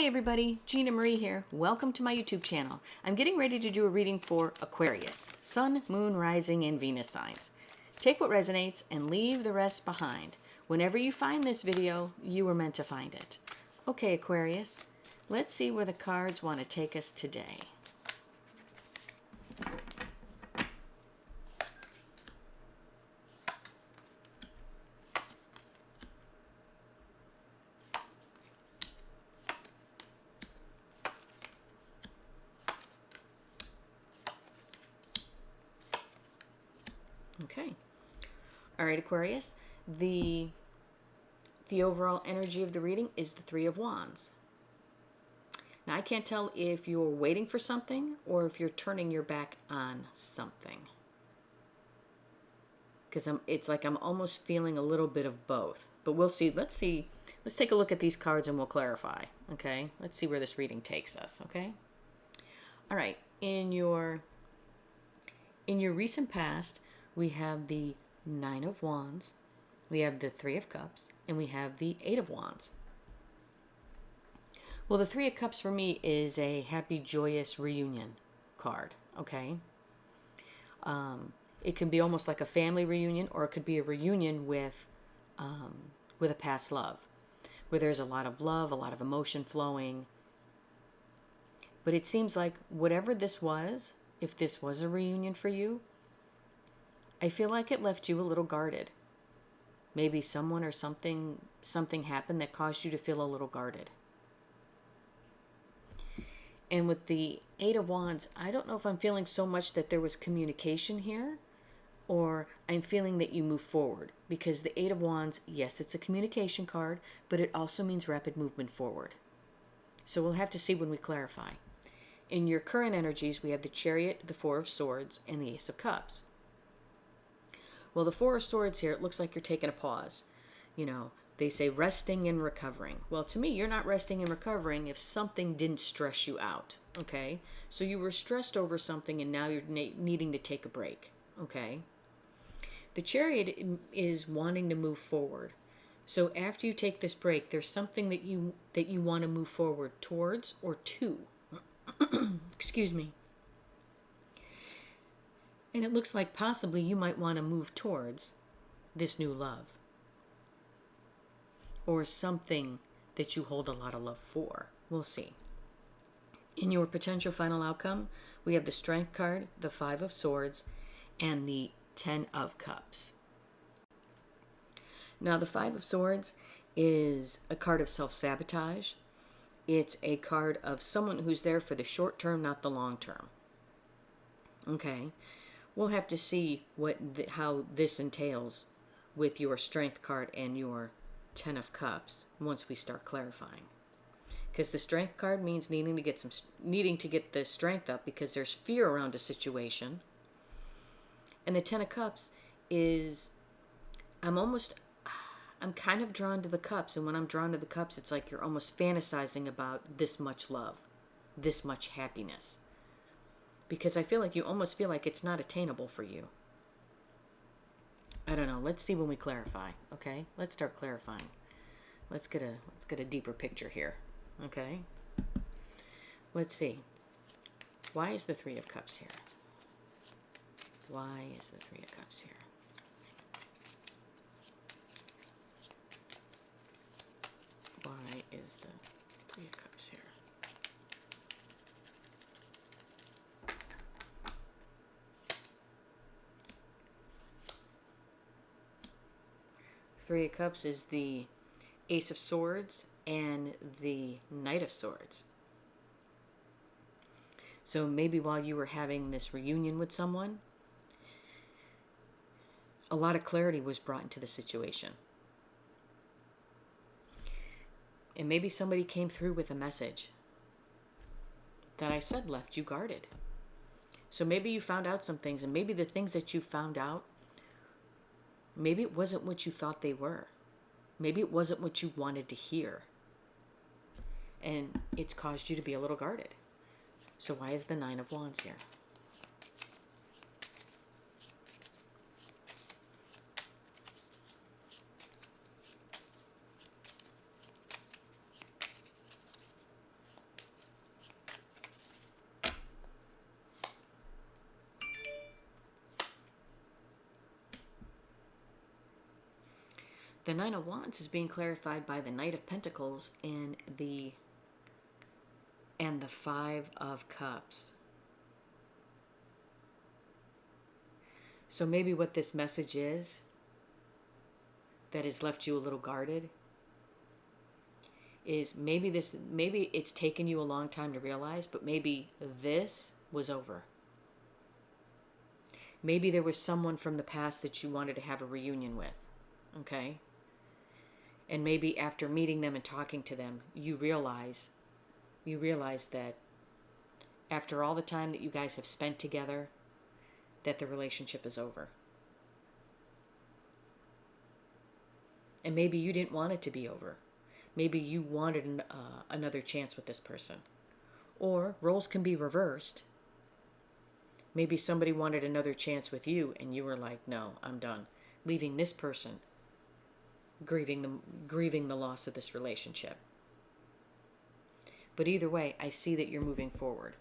Hi everybody, Gina Marie here. Welcome to my YouTube channel. I'm getting ready to do a reading for Aquarius, Sun, Moon, Rising, and Venus signs. Take what resonates and leave the rest behind. Whenever you find this video, you were meant to find it. Okay, Aquarius, let's see where the cards want to take us today. Okay. All right, Aquarius. The overall energy of the reading is the Three of Wands. Now, I can't tell if you're waiting for something or if you're turning your back on something. Because it's like I'm almost feeling a little bit of both. But we'll see. Let's see. Let's take a look at these cards and we'll clarify. Okay? Let's see where this reading takes us. Okay? All right. In your recent past, we have the Nine of Wands, we have the Three of Cups, and we have the Eight of Wands. Well, the Three of Cups for me is a happy, joyous reunion card, okay? It can be almost like a family reunion, or it could be a reunion with a past love, where there's a lot of love, a lot of emotion flowing. But it seems like whatever this was, if this was a reunion for you, I feel like it left you a little guarded. Maybe someone or something happened that caused you to feel a little guarded. And with the Eight of Wands, I don't know if I'm feeling so much that there was communication here, or I'm feeling that you move forward. Because the Eight of Wands, yes, it's a communication card, but it also means rapid movement forward. So we'll have to see when we clarify. In your current energies, we have the Chariot, the Four of Swords, and the Ace of Cups. Well, the Four of Swords here, it looks like you're taking a pause. You know, they say resting and recovering. Well, to me, you're not resting and recovering if something didn't stress you out, okay? So you were stressed over something and now you're needing to take a break, okay? The Chariot is wanting to move forward. So after you take this break, there's something that you want to move forward towards or to. Excuse me. And it looks like possibly you might want to move towards this new love. Or something that you hold a lot of love for. We'll see. In your potential final outcome, we have the Strength card, the Five of Swords, and the Ten of Cups. Now, the Five of Swords is a card of self-sabotage. It's a card of someone who's there for the short term, not the long term. Okay? We'll have to see how this entails with your Strength card and your Ten of Cups once we start clarifying. Because the Strength card means needing to get the strength up because there's fear around a situation. And the Ten of Cups is, I'm kind of drawn to the cups, and when I'm drawn to the cups, it's like you're almost fantasizing about this much love, this much happiness. Because I feel like you almost feel like it's not attainable for you. I don't know. Let's see when we clarify, okay? Let's start clarifying. Let's get a deeper picture here, okay? Let's see. Why is the Three of Cups here? Why is the Three of Cups here? Why is the Three of Cups here? Three of Cups is the Ace of Swords and the Knight of Swords. So maybe while you were having this reunion with someone, a lot of clarity was brought into the situation. And maybe somebody came through with a message that I said left you guarded. So maybe you found out some things, and maybe the things that you found out, maybe it wasn't what you thought they were. Maybe it wasn't what you wanted to hear. And it's caused you to be a little guarded. So why is the Nine of Wands here? The Nine of Wands is being clarified by the Knight of Pentacles and the Five of Cups. So maybe what this message is that has left you a little guarded is maybe it's taken you a long time to realize, but maybe this was over. Maybe there was someone from the past that you wanted to have a reunion with, okay? And maybe after meeting them and talking to them, you realize that after all the time that you guys have spent together, that the relationship is over. And maybe you didn't want it to be over. Maybe you wanted another chance with this person. Or roles can be reversed. Maybe somebody wanted another chance with you and you were like, no, I'm done. Leaving this person, grieving the loss of this relationship. But either way, I see that you're moving forward.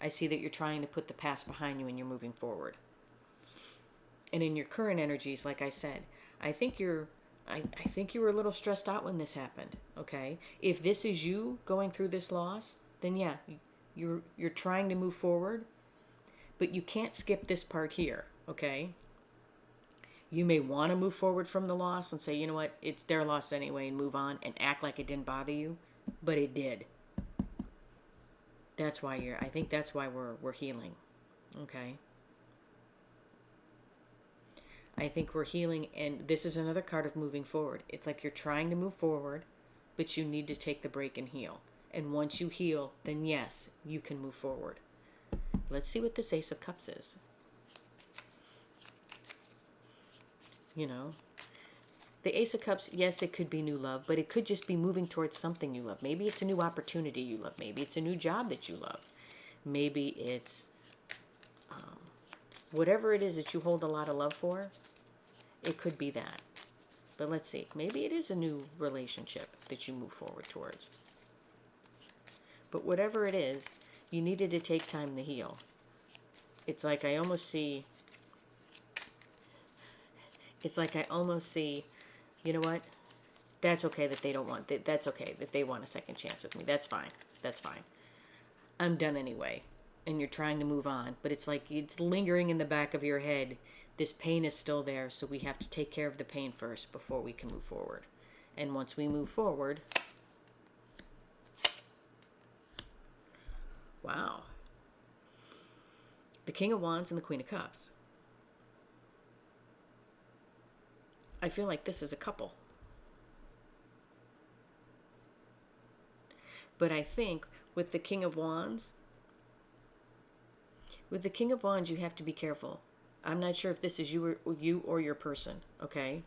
I see that you're trying to put the past behind you and you're moving forward. And in your current energies, like I said, I think you were a little stressed out when this happened, okay? If this is you going through this loss, then yeah, you're trying to move forward, but you can't skip this part here, okay? You may want to move forward from the loss and say, you know what, it's their loss anyway, and move on and act like it didn't bother you, but it did. I think that's why we're healing, okay? I think we're healing, and this is another card of moving forward. It's like you're trying to move forward, but you need to take the break and heal. And once you heal, then yes, you can move forward. Let's see what this Ace of Cups is. You know, the Ace of Cups, yes, it could be new love, but it could just be moving towards something you love. Maybe it's a new opportunity you love. Maybe it's a new job that you love. Maybe it's whatever it is that you hold a lot of love for, it could be that. But let's see. Maybe it is a new relationship that you move forward towards. But whatever it is, you needed to take time to heal. It's like I almost see, you know what? That's okay that they don't want, that's okay that they want a second chance with me. That's fine. That's fine. I'm done anyway. And you're trying to move on. But it's like it's lingering in the back of your head. This pain is still there, so we have to take care of the pain first before we can move forward. And once we move forward, wow. The King of Wands and the Queen of Cups. I feel like this is a couple. But I think with the King of Wands, you have to be careful. I'm not sure if this is you or your person, okay?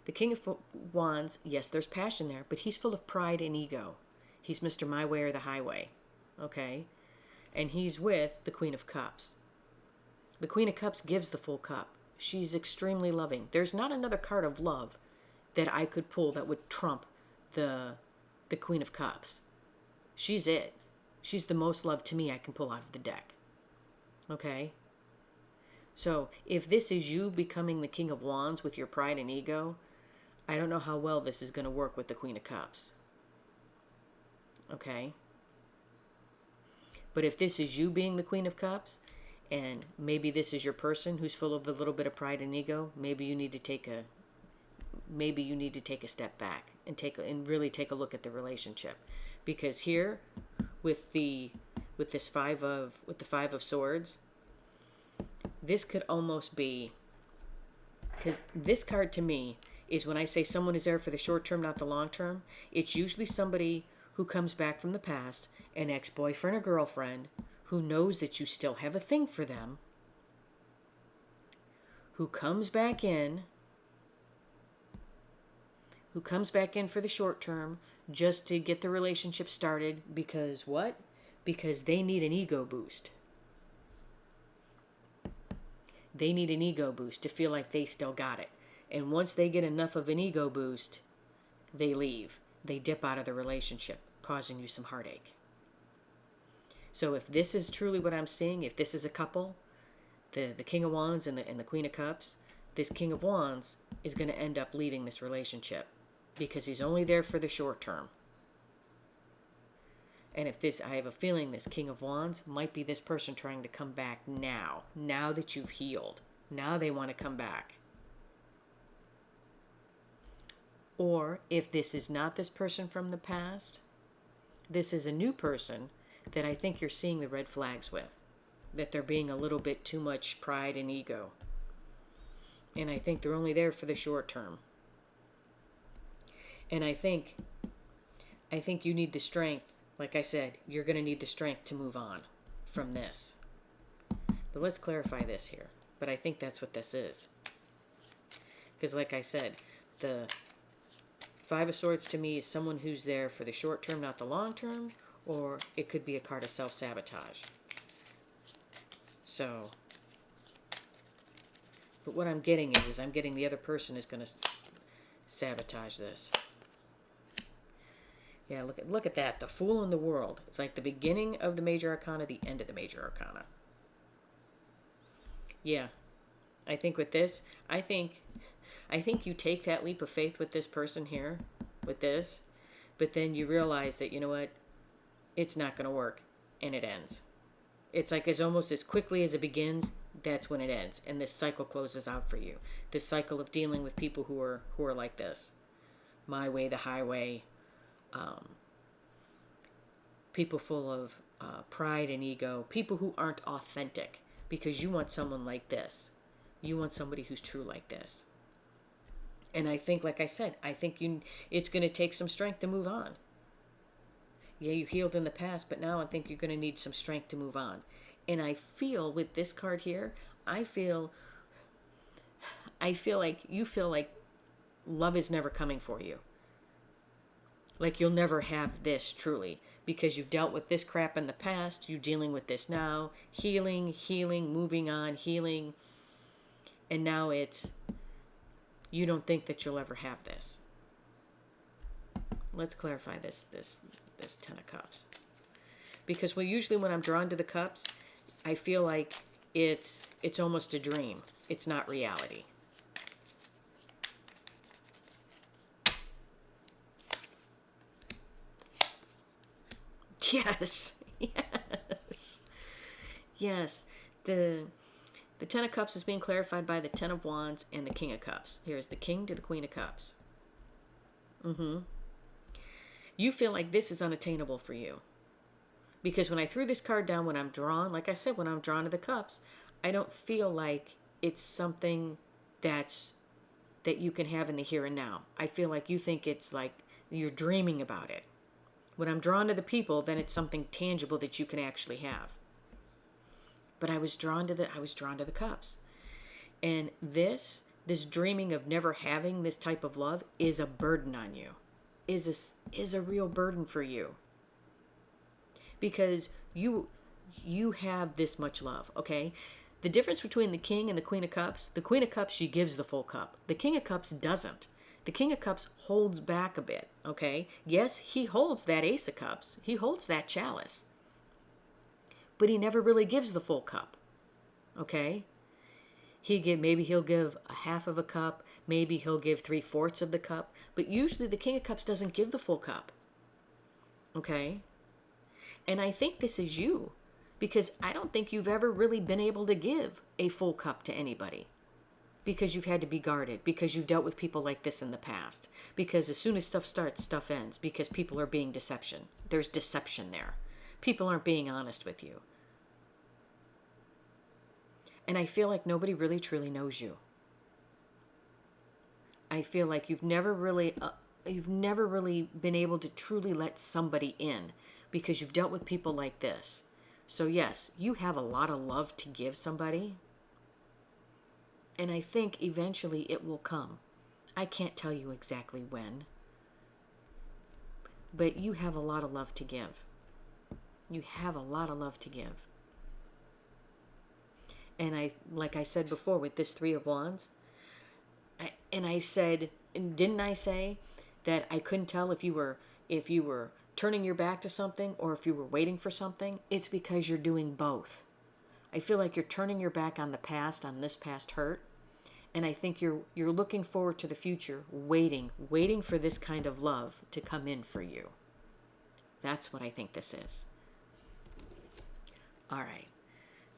The King of Wands, yes, there's passion there, but he's full of pride and ego. He's Mr. My Way or the Highway, okay? And he's with the Queen of Cups. The Queen of Cups gives the full cup. She's extremely loving. There's not another card of love that I could pull that would trump the Queen of Cups. She's it. She's the most love to me I can pull out of the deck. Okay? So, if this is you becoming the King of Wands with your pride and ego, I don't know how well this is going to work with the Queen of Cups. Okay? But if this is you being the Queen of Cups, and maybe this is your person who's full of a little bit of pride and ego, maybe you need to take a step back and really take a look at the relationship. Because here, with the Five of Swords, this could almost be, because this card to me is when I say someone is there for the short term, not the long term, it's usually somebody who comes back from the past, an ex-boyfriend or girlfriend, who knows that you still have a thing for them, who comes back in for the short term just to get the relationship started because what? Because they need an ego boost. They need an ego boost to feel like they still got it. And once they get enough of an ego boost, they leave. They dip out of the relationship, causing you some heartache. So if this is truly what I'm seeing, if this is a couple, the King of Wands and the Queen of Cups, this King of Wands is going to end up leaving this relationship because he's only there for the short term. And if this, I have a feeling this King of Wands might be this person trying to come back now that you've healed. Now they want to come back. Or if this is not this person from the past, this is a new person that I think you're seeing the red flags with. That they're being a little bit too much pride and ego. And I think they're only there for the short term. And I think you need the strength. Like I said, you're going to need the strength to move on from this. But let's clarify this here. But I think that's what this is. Because like I said, the Five of Swords to me is someone who's there for the short term, not the long term. Or it could be a card of self-sabotage. So, but what I'm getting is I'm getting the other person is going to sabotage this. Yeah, look at that. The Fool in the World. It's like the beginning of the Major Arcana, the end of the Major Arcana. Yeah. I think with this, I think you take that leap of faith with this person here, with this, but then you realize that, you know what, it's not going to work, and it ends. It's like as almost as quickly as it begins, that's when it ends, and this cycle closes out for you. This cycle of dealing with people who are like this. My way, the highway. People full of pride and ego, people who aren't authentic, because you want someone like this. You want somebody who's true like this. And I think, like I said, it's going to take some strength to move on. Yeah, you healed in the past, but now I think you're going to need some strength to move on. And I feel with this card here, I feel like you feel like love is never coming for you. Like you'll never have this truly, because you've dealt with this crap in the past, you're dealing with this now, healing, moving on, healing, and now you don't think that you'll ever have this. Let's clarify this Ten of Cups. Because usually when I'm drawn to the cups, I feel like it's almost a dream. It's not reality. Yes. The Ten of Cups is being clarified by the Ten of Wands and the King of Cups. Here's the King to the Queen of Cups. You feel like this is unattainable for you. Because when I threw this card down, when I'm drawn, like I said, when I'm drawn to the cups, I don't feel like it's something that you can have in the here and now. I feel like you think it's like you're dreaming about it. When I'm drawn to the people, then it's something tangible that you can actually have. But I was drawn to the cups. And this dreaming of never having this type of love is a burden on you. Is a real burden for you. Because you have this much love, okay? The difference between the King and the Queen of Cups, the Queen of Cups, she gives the full cup. The King of Cups doesn't. The King of Cups holds back a bit, okay? Yes, he holds that Ace of Cups. He holds that chalice. But he never really gives the full cup, okay? Maybe he'll give a half of a cup. Maybe he'll give 3/4 of the cup. But usually the King of Cups doesn't give the full cup, okay? And I think this is you, because I don't think you've ever really been able to give a full cup to anybody. Because you've had to be guarded, because you've dealt with people like this in the past, because as soon as stuff starts, stuff ends, because people are being deception. There's deception there. People aren't being honest with you. And I feel like nobody really truly knows you. I feel like you've never really been able to truly let somebody in, because you've dealt with people like this. So yes, you have a lot of love to give somebody. And I think eventually it will come. I can't tell you exactly when. But you have a lot of love to give. You have a lot of love to give. And like I said before with this Three of Wands, didn't I say that I couldn't tell if you were turning your back to something or if you were waiting for something? It's because you're doing both. I feel like you're turning your back on the past, on this past hurt, And I think you're looking forward to the future, waiting for this kind of love to come in for you. That's what I think this is. All right.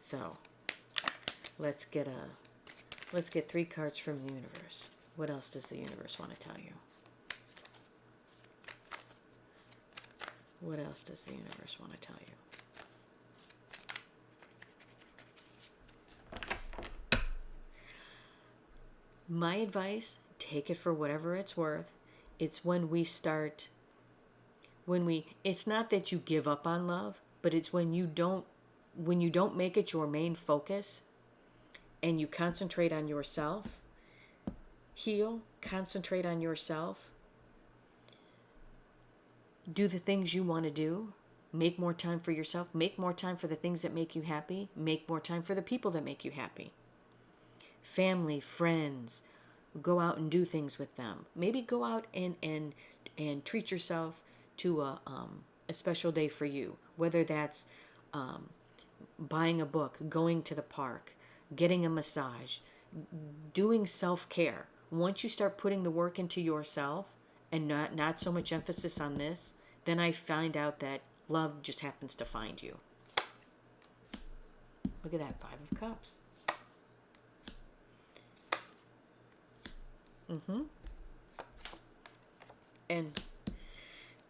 So, let's get 3 cards from the universe. What else does the universe want to tell you? What else does the universe want to tell you? My advice, take it for whatever it's worth. It's when we start, it's not that you give up on love, but it's when you don't make it your main focus and you concentrate on yourself, heal, concentrate on yourself, do the things you want to do, make more time for yourself, make more time for the things that make you happy, make more time for the people that make you happy. Family, friends, go out and do things with them. Maybe go out and treat yourself to a special day for you, whether that's buying a book, going to the park, getting a massage, doing self-care. Once you start putting the work into yourself and not so much emphasis on this, then I find out that love just happens to find you. Look at that, 5 of Cups. And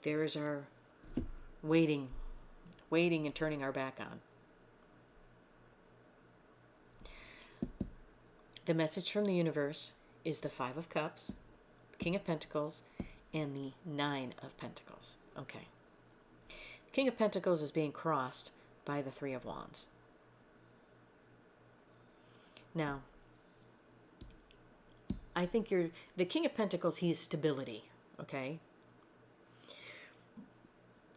there is our waiting and turning our back on. The message from the universe is the 5 of Cups, King of Pentacles, and the 9 of Pentacles. Okay. King of Pentacles is being crossed by the 3 of Wands. Now, I think the King of Pentacles, he is stability, okay?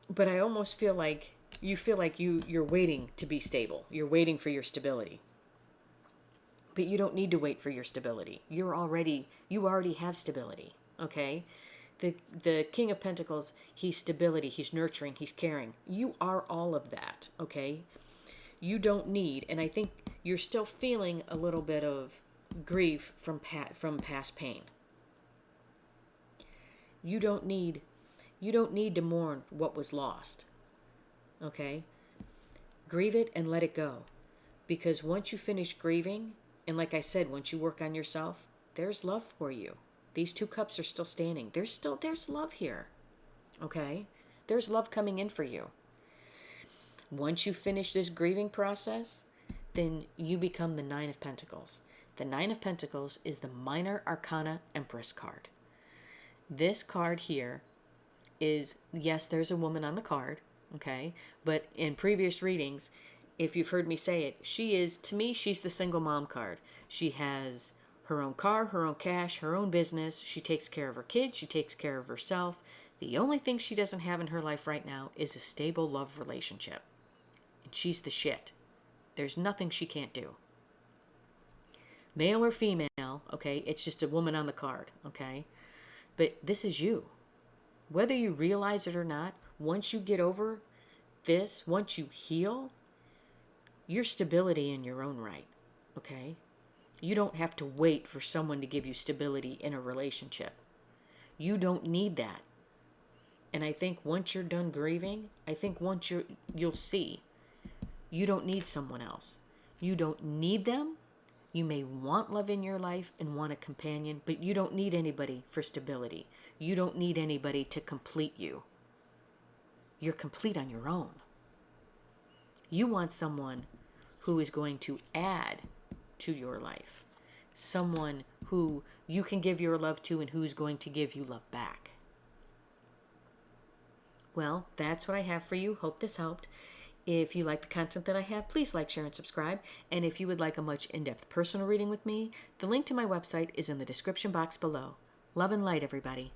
But I almost feel like you're waiting to be stable. You're waiting for your stability. But you don't need to wait for your stability. You already have stability, okay? The King of Pentacles, he's stability, he's nurturing, he's caring. You are all of that, okay? You don't need, and I think you're still feeling a little bit of grief from past pain. You don't need to mourn what was lost. Okay? Grieve it and let it go. Because once you finish grieving, and like I said, once you work on yourself, there's love for you. These 2 cups are still standing. There's love here. Okay? There's love coming in for you. Once you finish this grieving process, then you become the 9 of Pentacles. The 9 of Pentacles is the Minor Arcana Empress card. This card here is, yes, there's a woman on the card, okay? But in previous readings, if you've heard me say it, to me, she's the single mom card. She has her own car, her own cash, her own business. She takes care of her kids. She takes care of herself. The only thing she doesn't have in her life right now is a stable love relationship. And she's the shit. There's nothing she can't do. Male or female, okay? It's just a woman on the card, okay? But this is you. Whether you realize it or not, once you get over this, once you heal, you're stability in your own right, okay? You don't have to wait for someone to give you stability in a relationship. You don't need that. And I think once you're done grieving, you'll see you don't need someone else. You don't need them. You may want love in your life and want a companion, but you don't need anybody for stability. You don't need anybody to complete you. You're complete on your own. You want someone who is going to add to your life. Someone who you can give your love to and who's going to give you love back. Well, that's what I have for you. Hope this helped. If you like the content that I have, please like, share, and subscribe. And if you would like a much in-depth personal reading with me, the link to my website is in the description box below. Love and light, everybody.